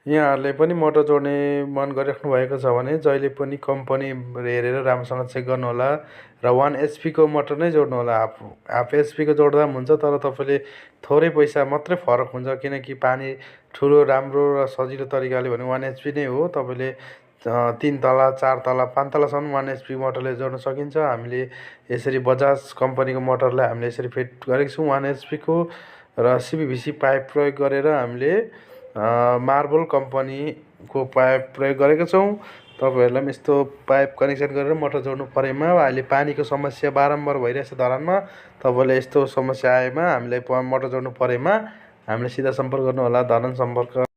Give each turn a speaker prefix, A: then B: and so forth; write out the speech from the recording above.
A: यहाँहरूले पनि मोटर जोड्ने मन गरिराख्नु भएको छ भने जहिले पनि कम्पनी हेरेर राम्रोसँग चेक गर्नुहोला र 1 एचपीको मोटर नै जोड्नुहोला। हाफ एचपीको जोड्दा पनि हुन्छ, तर तपाईँले थोरै पैसा मात्रै फरक हुन्छ, किनकि पानी ठुलो राम्रो र सजिलो तरिकाले भने 1 एचपी नै हो। तपाईँले 3 तला 4 तला 5 तलासम्म 1 एचपी मोटरले जोड्न सकिन्छ। हामीले यसरी बजाज कम्पनीको मोटरलाई हामीले यसरी फिट गरेको छौँ 1 एचपीको, र सिपिभिसी पाइप प्रयोग गरेर हामीले मार्बल कम्पनीको पाइप प्रयोग गरेका छौँ। तपाईँहरूलाई पनि यस्तो पाइप कनेक्सन गरेर मोटर जोड्नु परेमा, अहिले पानीको समस्या बारम्बार भइरहेछ धरानमा, तपाईँलाई यस्तो समस्या आएमा हामीलाई मोटर जोड्नु परेमा हामीलाई सिधा सम्पर्क गर्नुहोला। धरान सम्पर्क।